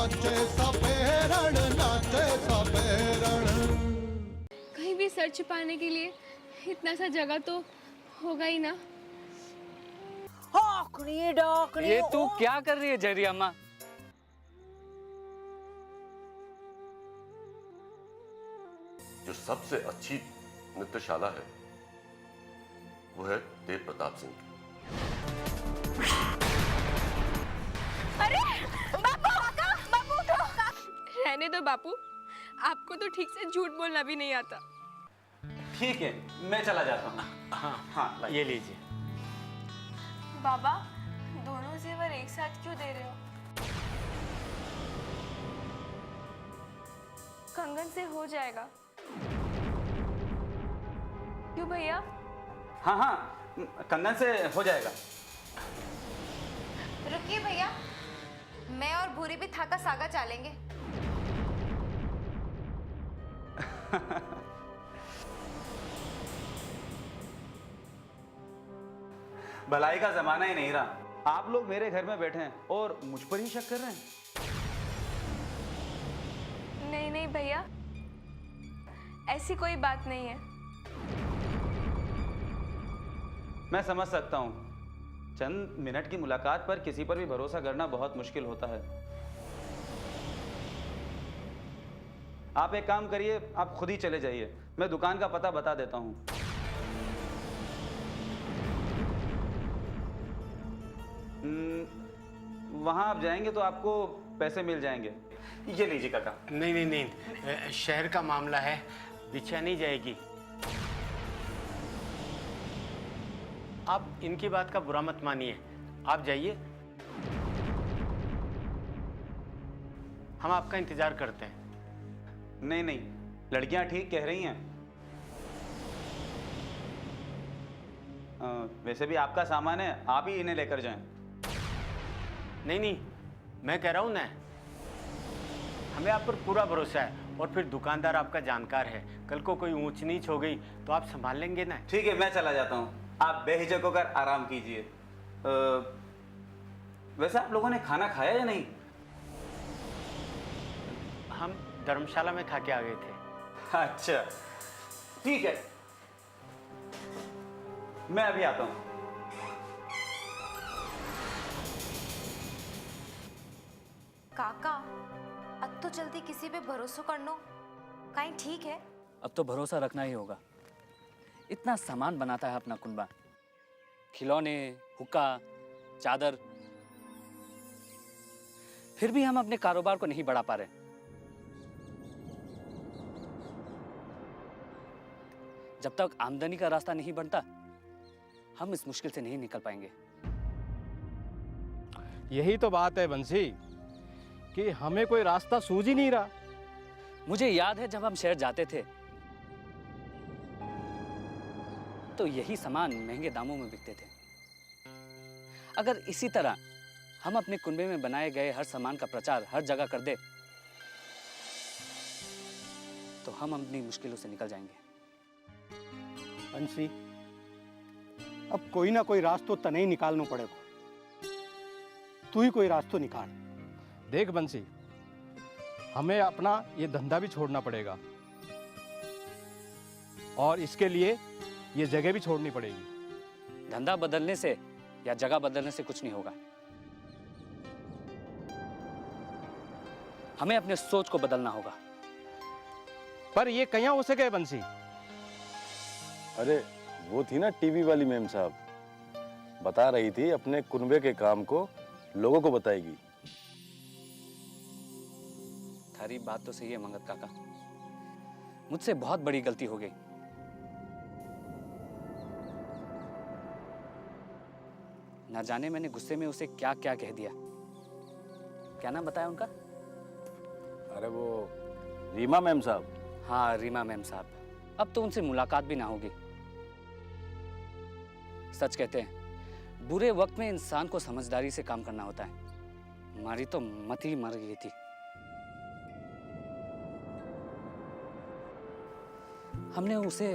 नाचे सपेरण, नाचे सपेरण। कहीं भी सर छिपाने के लिए इतना सा जगह तो होगा ही ना। ये तू क्या कर रही है जहरी अम्मा? जो सबसे अच्छी नृत्यशाला है वो है देव प्रताप सिंह की। अरे बापू, बापू उठो। रहने दो बापू, आपको तो ठीक से झूठ बोलना भी नहीं आता। ठीक है, मैं चला जाता हूँ। हाँ, ये लीजिए। बाबा, दोनों जेवर एक साथ क्यों दे रहे हो? कंगन से हो जाएगा। क्यों भैया? हाँ हाँ, कंगन से हो जाएगा। रुकिए भैया, मैं और भूरी भी थाका सागा चालेंगे। भलाई का जमाना ही नहीं रहा। आप लोग मेरे घर में बैठे हैं और मुझ पर ही शक कर रहे हैं। नहीं नहीं भैया, ऐसी कोई बात नहीं है। मैं समझ सकता हूँ, चंद मिनट की मुलाकात पर किसी पर भी भरोसा करना बहुत मुश्किल होता है। आप एक काम करिए, आप खुद ही चले जाइए, मैं दुकान का पता बता देता हूँ। वहां आप जाएंगे तो आपको पैसे मिल जाएंगे। ये लीजिए काका। नहीं नहीं नहीं, शहर का मामला है, बिछा नहीं जाएगी। आप इनकी बात का बुरा मत मानिए, आप जाइए, हम आपका इंतजार करते हैं। नहीं नहीं, लड़कियां ठीक कह रही हैं। वैसे भी आपका सामान है, आप ही इन्हें लेकर जाएं। नहीं नहीं, मैं कह रहा हूं ना, हमें आप पर पूरा भरोसा है, और फिर दुकानदार आपका जानकार है, कल को कोई ऊंच नीच हो गई तो आप संभाल लेंगे ना। ठीक है, मैं चला जाता हूँ, आप बेहिचक होकर आराम कीजिए। वैसे आप लोगों ने खाना खाया या नहीं? हम धर्मशाला में खा के आ गए थे। अच्छा ठीक है, मैं अभी आता हूँ। काका, अब तो जल्दी किसी पे भरोसा करनो कहीं ठीक है। अब तो भरोसा रखना ही होगा। इतना सामान बनाता है अपना कुनबा, खिलौने, हुक्का, चादर, फिर भी हम अपने कारोबार को नहीं बढ़ा पा रहे। जब तक आमदनी का रास्ता नहीं बनता, हम इस मुश्किल से नहीं निकल पाएंगे। यही तो बात है बंसी, कि हमें कोई रास्ता सूझ ही नहीं रहा। मुझे याद है जब हम शहर जाते थे तो यही सामान महंगे दामों में बिकते थे। अगर इसी तरह हम अपने कुनबे में बनाए गए हर सामान का प्रचार हर जगह कर दे तो हम अपनी मुश्किलों से निकल जाएंगे। बंसी, अब कोई ना कोई रास्ता तने ही निकालना पड़ेगा। तू ही कोई रास्ता निकाल। देख बंसी, हमें अपना ये धंधा भी छोड़ना पड़ेगा और इसके लिए ये जगह भी छोड़नी पड़ेगी। धंधा बदलने से या जगह बदलने से कुछ नहीं होगा। हमें अपने सोच को बदलना होगा। पर ये कहाँ हो सके बंसी? अरे वो थी ना टीवी वाली मैम साहब, बता रही थी अपने कुनबे के काम को लोगों को बताएगी। थारी बात तो सही है मंगत काका, मुझसे बहुत बड़ी गलती हो गई। ना जाने मैंने गुस्से में उसे क्या क्या कह दिया। क्या नाम बताया उनका? अरे वो रीमा मैम साहब। हाँ, रीमा मैम साहब। अब तो उनसे मुलाकात भी ना होगी। सच कहते हैं, बुरे वक्त में इंसान को समझदारी से काम करना होता है। हमारी तो मत ही मर गई थी। हमने उसे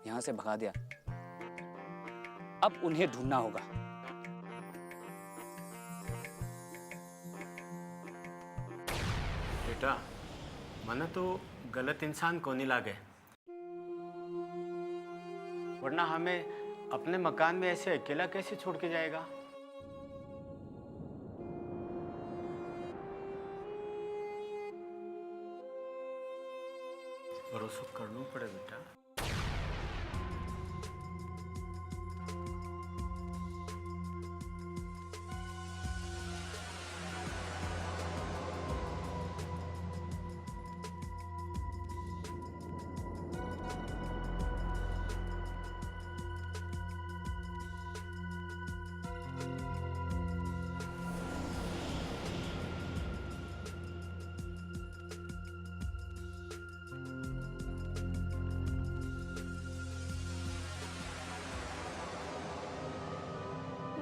यहां से भगा दिया। अब उन्हें ढूंढना होगा। बेटा, मना तो गलत इंसान को नहीं लागे, वरना हमें अपने मकान में ऐसे अकेला कैसे छोड़ के जाएगा। भरोसा करना पड़े बेटा।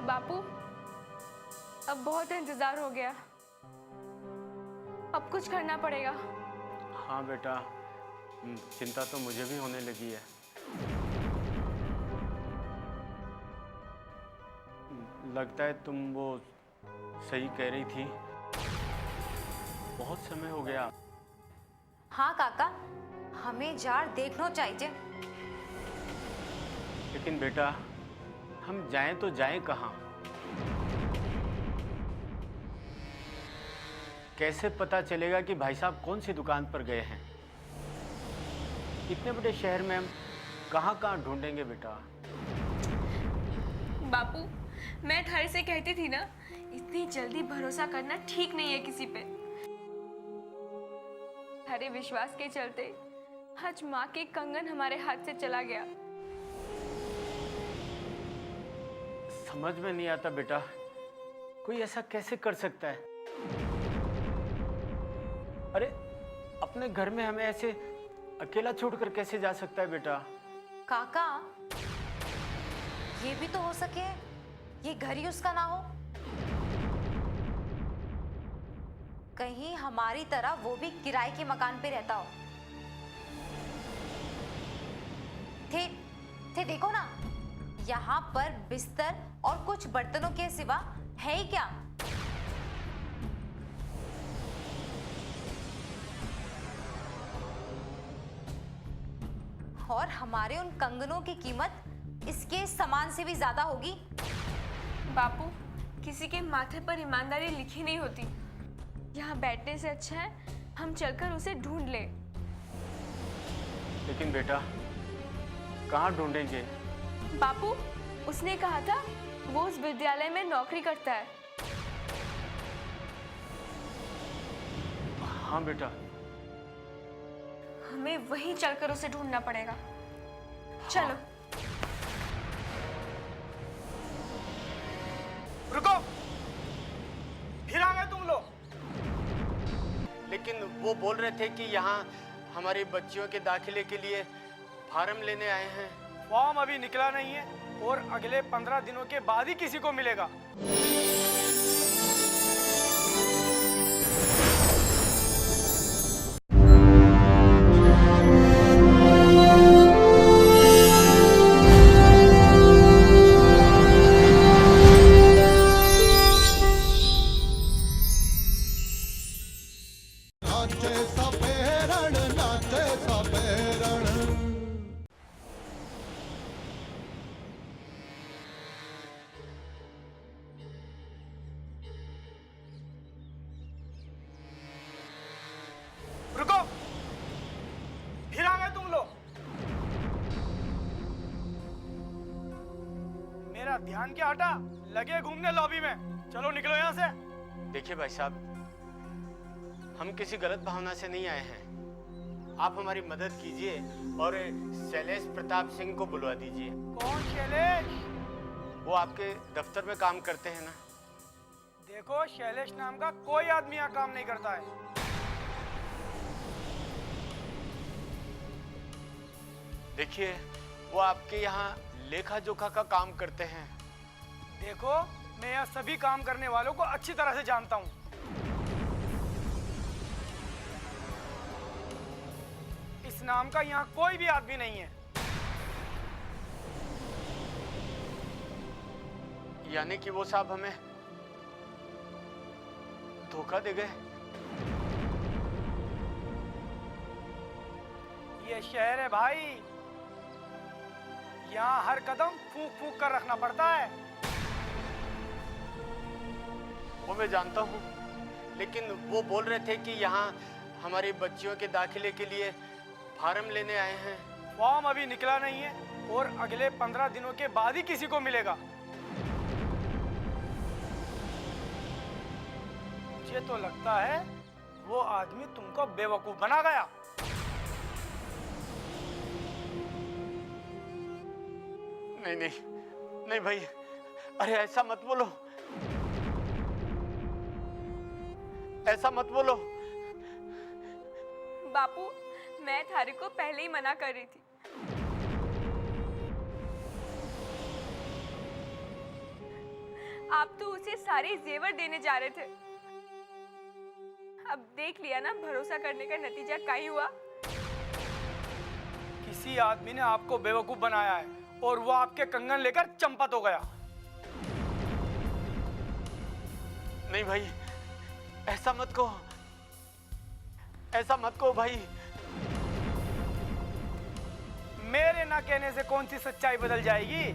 बापू, अब बहुत इंतजार हो गया, अब कुछ करना पड़ेगा। हाँ बेटा, चिंता तो मुझे भी होने लगी है। लगता है तुम वो सही कह रही थी, बहुत समय हो गया। हाँ काका, हमें जार देखना चाहिए। लेकिन बेटा, हम जाएं तो जाएं कहाँ? कैसे पता चलेगा कि भाई साहब कौन सी दुकान पर गए हैं? इतने बड़े शहर में हम कहाँ कहाँ ढूंढेंगे बेटा? बापू, मैं थारे से कहती थी ना, इतनी जल्दी भरोसा करना ठीक नहीं है किसी पे। थारे विश्वास के चलते आज माँ के कंगन हमारे हाथ से चला गया। समझ में नहीं आता बेटा, कोई ऐसा कैसे कर सकता है? अरे, अपने घर में हमें ऐसे अकेला छोड़कर कैसे जा सकता है बेटा? काका, ये भी तो हो सके ये घर ही उसका ना हो। कहीं हमारी तरह वो भी किराए के मकान पे रहता हो। थे देखो ना, यहाँ पर बिस्तर और कुछ बर्तनों के सिवा है ही क्या? और हमारे उन कंगनों की कीमत इसके सामान से भी ज्यादा होगी। बापू, किसी के माथे पर ईमानदारी लिखी नहीं होती। यहाँ बैठने से अच्छा है हम चलकर उसे ढूंढ ले। लेकिन बेटा, कहाँ ढूंढेंगे? बापू, उसने कहा था वो उस विद्यालय में नौकरी करता है। हाँ बेटा, हमें वहीं चलकर उसे ढूंढना पड़ेगा। चलो। रुको, फिर आ गए तुम लोग। लेकिन वो बोल रहे थे कि यहाँ हमारी बच्चियों के दाखिले के लिए फार्म लेने आए हैं। फॉर्म अभी निकला नहीं है और अगले 15 दिनों के बाद ही किसी को मिलेगा। नाचे सपेरण, नाचे सपेरण। रुको, फिर आ गए तुम लोग। मेरा ध्यान क्या हटा, लगे घूमने लॉबी में। चलो निकलो यहाँ से। देखिए भाई साहब, हम किसी गलत भावना से नहीं आए हैं। आप हमारी मदद कीजिए और शैलेश प्रताप सिंह को बुलवा दीजिए। कौन शैलेश? वो आपके दफ्तर में काम करते हैं ना। देखो, शैलेश नाम का कोई आदमी यहाँ काम नहीं करता है। देखिए, वो आपके यहाँ लेखा जोखा का काम करते हैं। देखो, मैं यहाँ सभी काम करने वालों को अच्छी तरह से जानता हूँ। इस नाम का यहाँ कोई भी आदमी नहीं है। यानी कि वो साहब हमें धोखा दे गए। ये शहर है भाई, यहाँ हर कदम फूंक फूंक कर रखना पड़ता है। वो मैं जानता हूँ, लेकिन वो बोल रहे थे कि यहाँ हमारी बच्चियों के दाखिले के लिए फार्म लेने आए हैं। फॉर्म अभी निकला नहीं है और अगले 15 दिनों के बाद ही किसी को मिलेगा। मुझे तो लगता है वो आदमी तुमको बेवकूफ बना गया। नहीं नहीं नहीं भाई, अरे ऐसा मत बोलो, ऐसा मत बोलो। बापू, मैं थारे को पहले ही मना कर रही थी। आप तो उसे सारे जेवर देने जा रहे थे। अब देख लिया ना भरोसा करने का नतीजा क्या ही हुआ। किसी आदमी ने आपको बेवकूफ बनाया है और वो आपके कंगन लेकर चंपत हो गया। नहीं भाई, ऐसा मत कहो, ऐसा मत कहो भाई। मेरे ना कहने से कौन सी सच्चाई बदल जाएगी?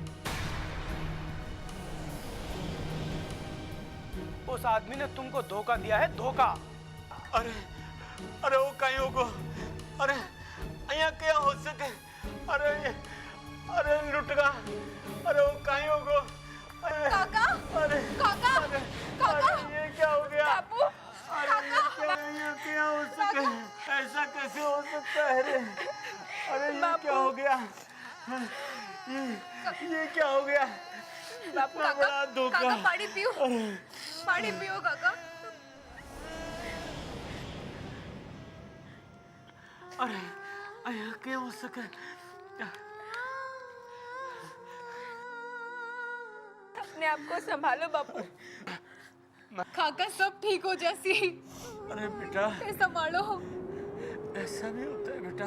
उस आदमी ने तुमको धोखा दिया है, धोखा। अरे अरे वो कहीं होगो, अरे यहाँ क्या हो सके, अरे अरे लुटगा, अरे वो कहीं होगो। काका, अरे काका, अरे काका, ये क्या हो गया? बापू, अरे ये क्या हो सके, ऐसा कैसे हो सकता है? रे अरे ये क्या हो गया? ये क्या हो गया? बापू, इतना बड़ा धोखा। काका पानी पियो, पानी पियो काका। अरे अरे क्या हो सके? अपने आप को संभालो बापू। काका सब ठीक हो जैसी। अरे बेटा, संभालो। ऐसा नहीं होता है बेटा।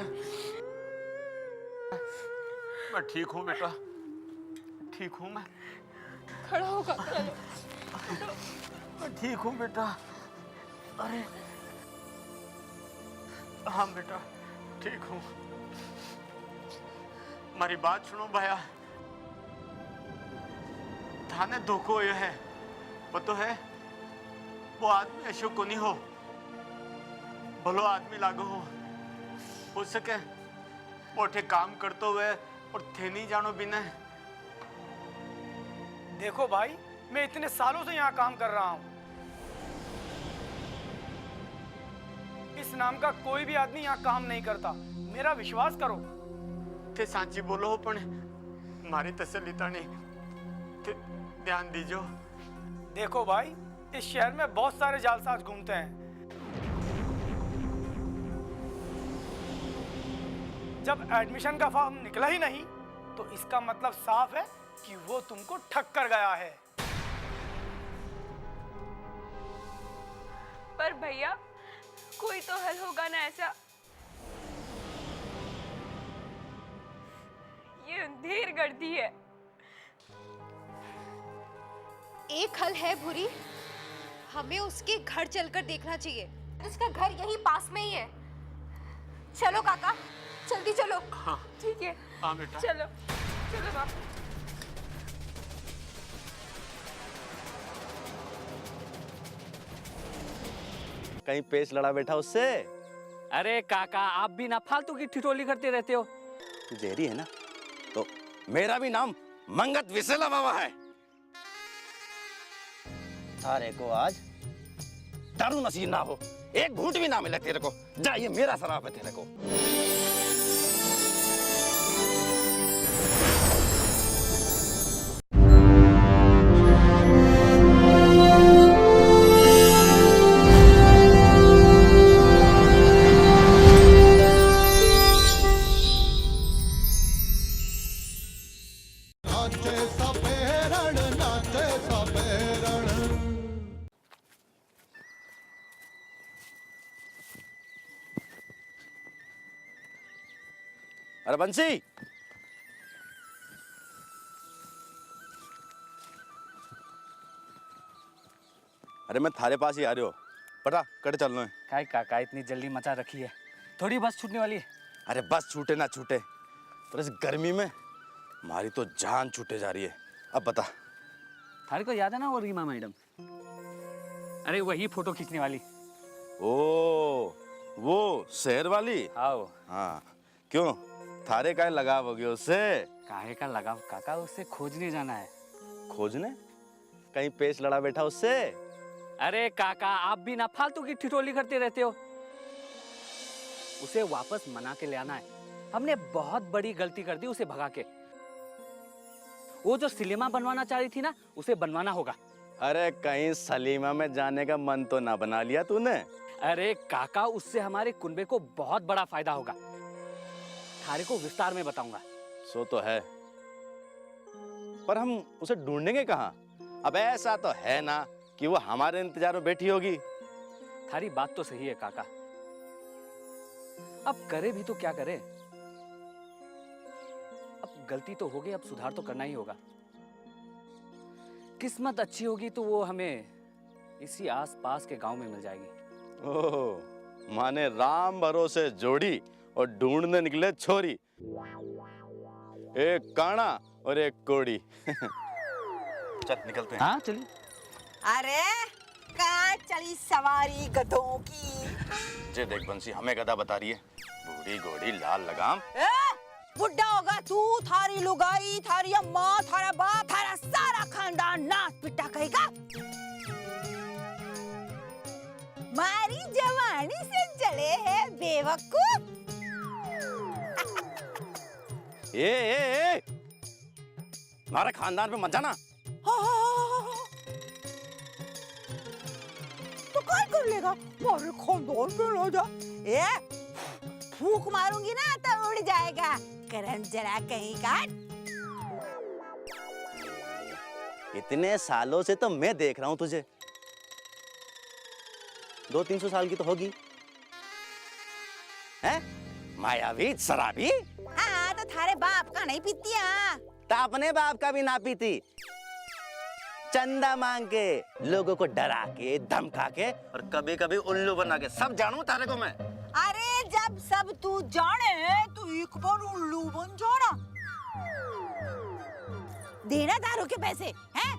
मैं ठीक हूँ बेटा, ठीक हूँ मैं। खड़ा हो काका। मैं ठीक हूँ बेटा। अरे हाँ बेटा, ठीक हूँ। हमारी बात सुनो भैया, थाने धोखो ये है, पतो है? वो आदमी अशोक को नहीं हो, भलो आदमी लागो हो सके वो ठे काम करते हुए और थे नहीं जानो बिना। देखो भाई, मैं इतने सालों से यहाँ काम कर रहा हूँ। इस नाम का कोई भी आदमी यहाँ काम नहीं करता, मेरा विश्वास करो। थे सांची बोलो हो, पण मारी तसल्ली ताणी ध्यान दीजो। देखो भाई, इस शहर में बहुत सारे जालसाज घूमते हैं। जब एडमिशन का फॉर्म निकला ही नहीं तो इसका मतलब साफ है कि वो तुमको ठग कर गया है। पर भैया, कोई तो हल होगा ना ऐसा। ये अंधेर गर्दी है। एक हल है भूरी, हमें उसके घर चलकर देखना चाहिए। उसका घर यहीं पास में ही है। चलो काका, जल्दी चलो। हाँ ठीक है, हाँ बेटा, चलो चलो बापू। कहीं पेच लड़ा बैठा उससे? अरे काका, आप भी ना फालतू की ठिठोली करते रहते हो। तू जहरी है ना, तो मेरा भी नाम मंगत विसेला बाबा है। तारे को आज दारू नसीब ना हो, एक घूंट भी ना मिले तेरे को। जा, ये मेरा शराब है तेरे को। नाचे सपेरण, नाचे सपेरण। अरे बंसी, अरे मैं थारे पास ही आ रही हो, पता कट चलना है। काय काका, इतनी जल्दी मचा रखी है, थोड़ी बस छूटने वाली है। अरे बस छूटे ना छूटे, पर इस गर्मी में हमारी तो जान छूटे जा रही है। अब बता। थारे को याद है ना वो रीमा मैडम? अरे वही फोटो खींचने वाली। ओ वो शहर वाली? आओ। हाँ, क्यों थारे का लगाव हो गया उससे? काहे का लगाव काका, उससे खोजने जाना है। खोजने? कहीं पेश लड़ा बैठा उससे? अरे काका आप भी ना फालतू की ठिठोली करते रहते हो। उसे वापस मना के ले आना है। हमने बहुत बड़ी गलती कर दी उसे भगा के। वो जो सिनेमा बनवाना चाह रही थी ना, उसे बनवाना होगा। अरे कहीं सलीमा में जाने का मन तो ना बना लिया तूने? अरे काका उससे हमारे कुनबे को बहुत बड़ा फायदा होगा। थारे को विस्तार में बताऊंगा। सो तो है, पर हम उसे ढूंढेंगे कहाँ? अब ऐसा तो है ना कि वो हमारे इंतजार में बैठी होगी। थारी बात तो सही है काका, अब करे भी तो क्या करे। अब गलती तो हो गई, अब सुधार तो करना ही होगा। किस्मत अच्छी होगी तो वो हमें इसी आसपास के गांव में मिल जाएगी। ओह, माने राम भरोसे जोड़ी और ढूंढने निकले छोरी, एक काना और एक कोड़ी। चल निकलते हैं। हाँ चलिए। अरे कहाँ चली सवारी गधों की? जे देख बंसी, हमें गधा बता रही है। बूढ़ी घोड़ी लाल लगाम। बुढ़ा होगा तू, थारी लुगाई, थारी अम्मा, थारा बाप, थारा सारा खानदान नाच पिटा कहेगा। मारी जवानी से जले है बेवकूफ। ए, हमारे खानदान पे मत जाना। तो क्या कर लेगा? मारे खानदान पे ना जा। फूक मारूंगी ना तो उड़ जाएगा, करम जरा कहीं का। इतने सालों से तो मैं देख रहा हूँ तुझे, 200-300 साल की तो होगी। हैं? मायावी शराबी। हाँ तो थारे बाप का नहीं पीती? तो अपने बाप का भी ना पीती। चंदा मांग के, लोगों को डरा के, धमका के और कभी कभी उल्लू बना के, सब जानू तारे को मैं। अरे जब सब तू जाने तो एक बार उल्लू बन जाना। देना दारू के पैसे हैं?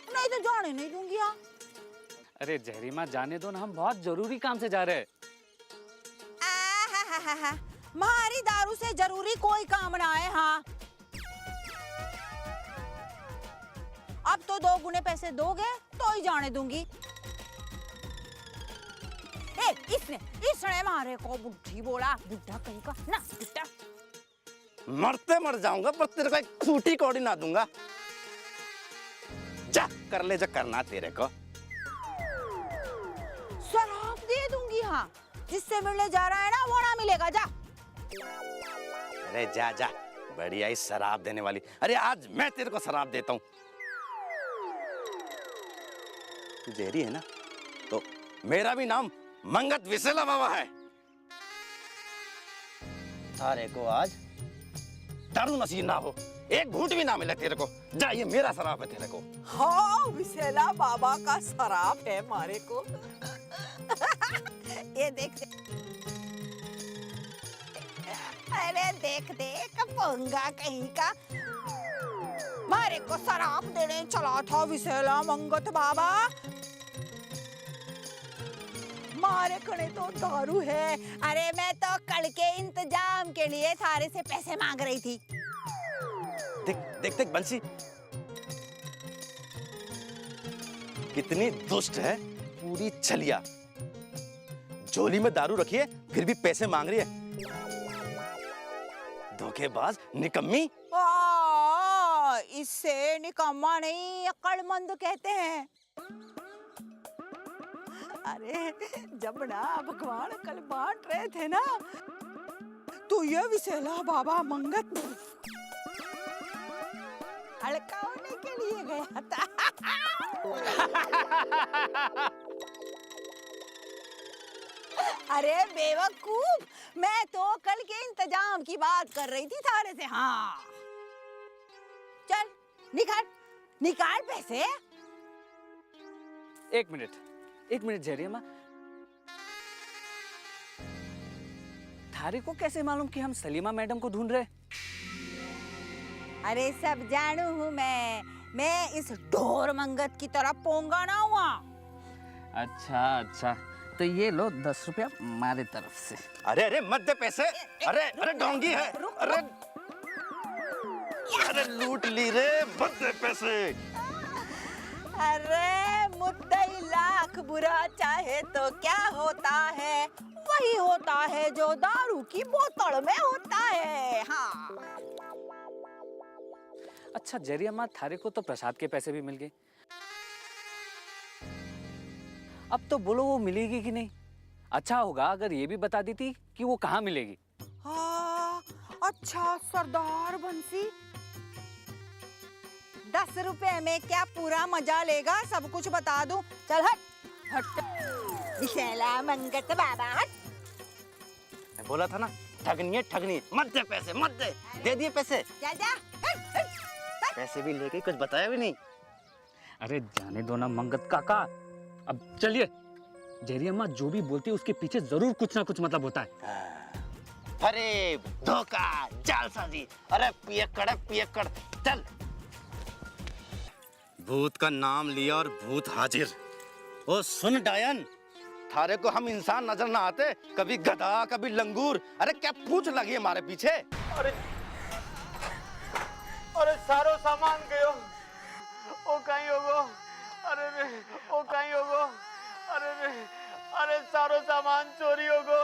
नहीं तो जाने नहीं दूंगी। अरे जहरीमा जाने दो ना, हम बहुत जरूरी काम से जा रहे हैं। मारी दारू से जरूरी कोई काम ना है। हाँ अब तो 2 गुने पैसे दोगे तो ही जाने दूंगी। इसने मारे को बुढ़ी बोला, बुढ़ा कहीं का ना बुढ़ा। मरते मर जाऊंगा पर तेरे को एक फूटी कौड़ी ना दूंगा। जा कर ले जो करना तेरे को। शराब दे दूंगी। हाँ जिससे मिलने जा रहा है ना वो ना मिलेगा। जा। अरे जा जा, बढ़िया ही शराब देने वाली। अरे आज मैं तेरे को शराब देता हूँ। तू जहरी है ना, तो मेरा भी नाम मंगत विसेला बाबा है। अरे को आज दारू नसीब ना हो, एक घूंट भी ना मिले तेरे को। जा, ये मेरा शराब है तेरे को। हाँ विसेला बाबा का शराब है मारे को। ये देख। अरे देख देख पोंगा कहीं का, मारे को शराब देने चला था विसेला मंगत बाबा। मारे खड़े तो दारू है। अरे मैं तो कल के इंतजाम के लिए थारे से पैसे मांग रही थी। देख देख देख बंसी, कितनी दुष्ट है पूरी छलिया। झोली में दारू रखी है फिर भी पैसे मांग रही है। धोखेबाज, निकम्मी। इससे निकम्मा नहीं अक्लमंद कहते हैं। अरे जब ना भगवान कल बांट रहे थे ना, तो ये विसेला बाबा मंगत हल्का होने के लिए गया था। अरे बेवकूफ, मैं तो कल के इंतजाम की बात कर रही थी थारे से। हाँ चल निकाल निकाल पैसे। एक मिनट जहरिया माँ, थारे को कैसे मालूम कि हम सलीमा मैडम को ढूंढ रहे? अरे सब जानू हूँ मैं इस ढोर मंगत की तरह पोंगा ना हुआ। अच्छा अच्छा, तो ये लो 10 रुपया हमारे तरफ से। अरे अरे मत दे पैसे। अरे अरे डोंगी है। अरे अरे लूट ली रे, मत दे पैसे। अरे मुद्दई लाख बुरा चाहे तो क्या होता है, वही होता है जो दारू की बोतल में होता है। हाँ। अच्छा जरियम्मा, थारे को तो प्रसाद के पैसे भी मिल गए। अब तो बोलो वो मिलेगी कि नहीं? अच्छा होगा अगर ये भी बता देती कि वो कहाँ मिलेगी। हाँ, अच्छा सरदार बंसी, 10 रुपए में क्या पूरा मजा लेगा? सब कुछ बता दूं। चल हट हट विशैला मंगत बाबा हट। मैं बोला था ना, ठगनी है ठगनी। मत दे पैसे, मत दे। दे दिए पैसे। जा जा हट हट। पैसे भी लेके कुछ बताया भी नहीं। अरे जाने दो ना मंगत काका, अब चलिए। जरियम्मा जो भी बोलती है उसके पीछे जरूर कुछ ना कुछ मतलब होता है। फरेब, धोखा, जालसाजी। अरे पियक्कड़ चल। भूत का नाम लिया और भूत हाजिर। ओ सुन डायन, थारे को हम इंसान नजर ना आते? कभी गधा, कभी लंगूर। अरे क्या पूछ लगी हमारे पीछे? अरे सारो सामान गयो। ओ कहीं होगो। अरे रे, ओ कहीं होगो। अरे रे, अरे सारो सामान चोरी होगो।